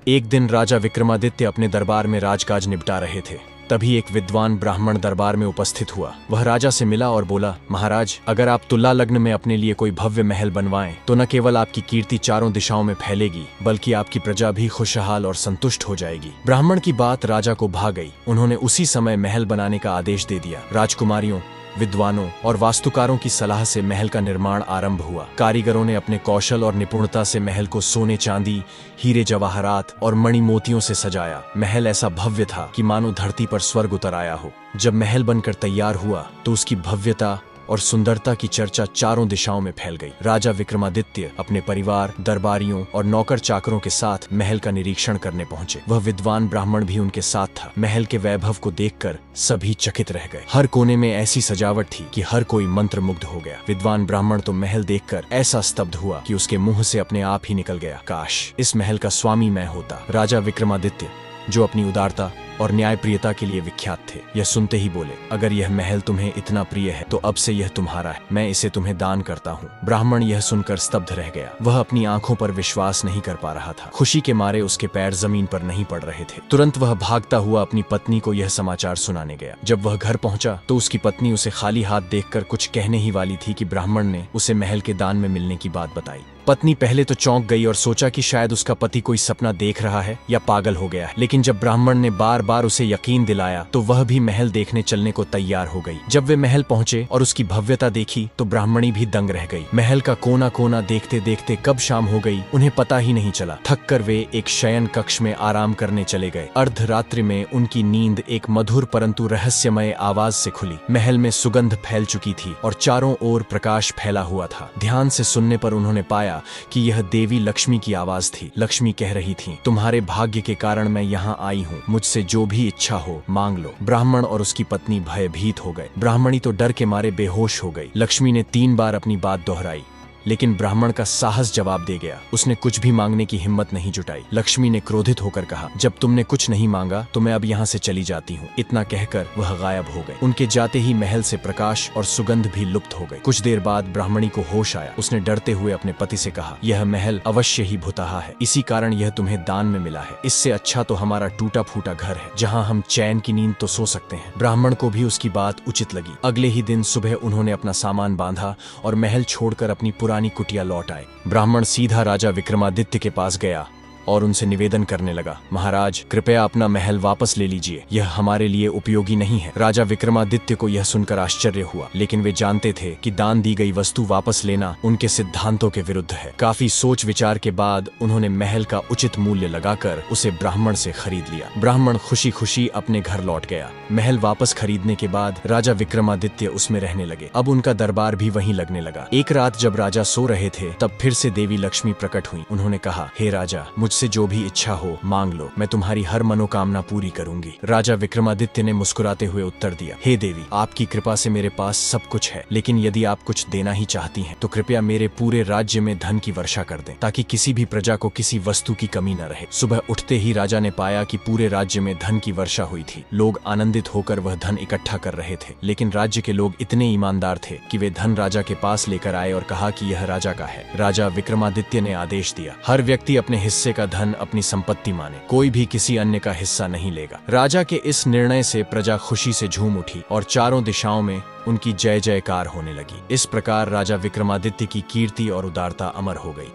एक दिन राजा विक्रमादित्य अपने दरबार में राजकाज निपटा रहे थे। तभी एक विद्वान ब्राह्मण दरबार में उपस्थित हुआ। वह राजा से मिला और बोला, महाराज, अगर आप तुला लग्न में अपने लिए कोई भव्य महल बनवाएं तो न केवल आपकी कीर्ति चारों दिशाओं में फैलेगी, बल्कि आपकी प्रजा भी खुशहाल और संतुष्ट हो जाएगी। ब्राह्मण की बात राजा को भा गई। उन्होंने उसी समय महल बनाने का आदेश दे दिया। राजकुमारियों, विद्वानों और वास्तुकारों की सलाह से महल का निर्माण आरंभ हुआ। कारीगरों ने अपने कौशल और निपुणता से महल को सोने, चांदी, हीरे जवाहरात और मणि मोतियों से सजाया। महल ऐसा भव्य था कि मानो धरती पर स्वर्ग उतर आया हो। जब महल बनकर तैयार हुआ तो उसकी भव्यता और सुंदरता की चर्चा चारों दिशाओं में फैल गई। राजा विक्रमादित्य अपने परिवार, दरबारियों और नौकर चाकरों के साथ महल का निरीक्षण करने पहुंचे। वह विद्वान ब्राह्मण भी उनके साथ था। महल के वैभव को देखकर सभी चकित रह गए। हर कोने में ऐसी सजावट थी कि हर कोई मंत्रमुग्ध हो गया। विद्वान ब्राह्मण तो महल देखकर ऐसा स्तब्ध हुआ कि उसके मुंह से अपने आप ही निकल गया, काश इस महल का स्वामी मैं होता। राजा विक्रमादित्य, जो अपनी उदारता और न्यायप्रियता के लिए विख्यात थे, यह सुनते ही बोले, अगर यह महल तुम्हें इतना प्रिय है तो अब से यह तुम्हारा है। मैं इसे तुम्हें दान करता हूँ। ब्राह्मण यह सुनकर स्तब्ध रह गया। वह अपनी आंखों पर विश्वास नहीं कर पा रहा था। खुशी के मारे उसके पैर जमीन पर नहीं पड़ रहे थे। तुरंत वह भागता हुआ अपनी पत्नी को यह समाचार सुनाने गया। जब वह घर पहुंचा तो उसकी पत्नी उसे खाली हाथ देखकर कुछ कहने ही वाली थी कि ब्राह्मण ने उसे महल के दान में मिलने की बात बताई। पत्नी पहले तो चौंक गई और सोचा कि शायद उसका पति कोई सपना देख रहा है या पागल हो गया है। लेकिन जब ब्राह्मण ने बार बार उसे यकीन दिलाया तो वह भी महल देखने चलने को तैयार हो गई। जब वे महल पहुंचे और उसकी भव्यता देखी तो ब्राह्मणी भी दंग रह गई। महल का कोना कोना देखते देखते कब शाम हो गई उन्हें पता ही नहीं चला। थक कर वे एक शयन कक्ष में आराम करने चले गए। अर्धरात्रि में उनकी नींद एक मधुर परंतु रहस्यमय आवाज से खुली। महल में सुगंध फैल चुकी थी और चारों ओर प्रकाश फैला हुआ था। ध्यान से सुनने पर उन्होंने पाया कि यह देवी लक्ष्मी की आवाज थी। लक्ष्मी कह रही थी, तुम्हारे भाग्य के कारण मैं यहाँ आई हूँ, मुझसे जो भी इच्छा हो मांग लो। ब्राह्मण और उसकी पत्नी भयभीत हो गए। ब्राह्मणी तो डर के मारे बेहोश हो गई। लक्ष्मी ने 3 बार अपनी बात दोहराई, लेकिन ब्राह्मण का साहस जवाब दे गया। उसने कुछ भी मांगने की हिम्मत नहीं जुटाई। लक्ष्मी ने क्रोधित होकर कहा, जब तुमने कुछ नहीं मांगा तो मैं अब यहाँ से चली जाती हूँ। इतना कहकर वह गायब हो गए। उनके जाते ही महल से प्रकाश और सुगंध भी लुप्त हो गई। कुछ देर बाद ब्राह्मणी को होश आया। उसने डरते हुए अपने पति से कहा, यह महल अवश्य ही भुतहा है, इसी कारण यह तुम्हें दान में मिला है। इससे अच्छा तो हमारा टूटा फूटा घर है, जहाँ हम चैन की नींद तो सो सकते हैं। ब्राह्मण को भी उसकी बात उचित लगी। अगले ही दिन सुबह उन्होंने अपना सामान बांधा और महल छोड़कर अपनी पुरानी कुटिया लौट आए। ब्राह्मण सीधा राजा विक्रमादित्य के पास गया और उनसे निवेदन करने लगा, महाराज, कृपया अपना महल वापस ले लीजिए, यह हमारे लिए उपयोगी नहीं है। राजा विक्रमादित्य को यह सुनकर आश्चर्य हुआ, लेकिन वे जानते थे कि दान दी गई वस्तु वापस लेना उनके सिद्धांतों के विरुद्ध है। काफी सोच विचार के बाद उन्होंने महल का उचित मूल्य लगाकर उसे ब्राह्मण से खरीद लिया। ब्राह्मण खुशी खुशी अपने घर लौट गया। महल वापस खरीदने के बाद राजा विक्रमादित्य उसमें रहने लगे। अब उनका दरबार भी वहीं लगने लगा। एक रात जब राजा सो रहे थे तब फिर से देवी लक्ष्मी प्रकट हुई। उन्होंने कहा, हे राजा, मुझसे जो भी इच्छा हो मांग लो, मैं तुम्हारी हर मनोकामना पूरी करूंगी। राजा विक्रमादित्य ने मुस्कुराते हुए उत्तर दिया, हे देवी, आपकी कृपा से मेरे पास सब कुछ है, लेकिन यदि आप कुछ देना ही चाहती हैं तो कृपया मेरे पूरे राज्य में धन की वर्षा कर दें, ताकि किसी भी प्रजा को किसी वस्तु की कमी न रहे। सुबह उठते ही राजा ने पाया कि पूरे राज्य में धन की वर्षा हुई थी। लोग आनंदित होकर वह धन इकट्ठा कर रहे थे, लेकिन राज्य के लोग इतने ईमानदार थे कि वे धन राजा के पास लेकर आए और कहा कि यह राजा का है। राजा विक्रमादित्य ने आदेश दिया, हर व्यक्ति अपने हिस्से का धन अपनी संपत्ति माने, कोई भी किसी अन्य का हिस्सा नहीं लेगा। राजा के इस निर्णय से प्रजा खुशी से झूम उठी और चारों दिशाओं में उनकी जय जयकार होने लगी। इस प्रकार राजा विक्रमादित्य की कीर्ति और उदारता अमर हो गई।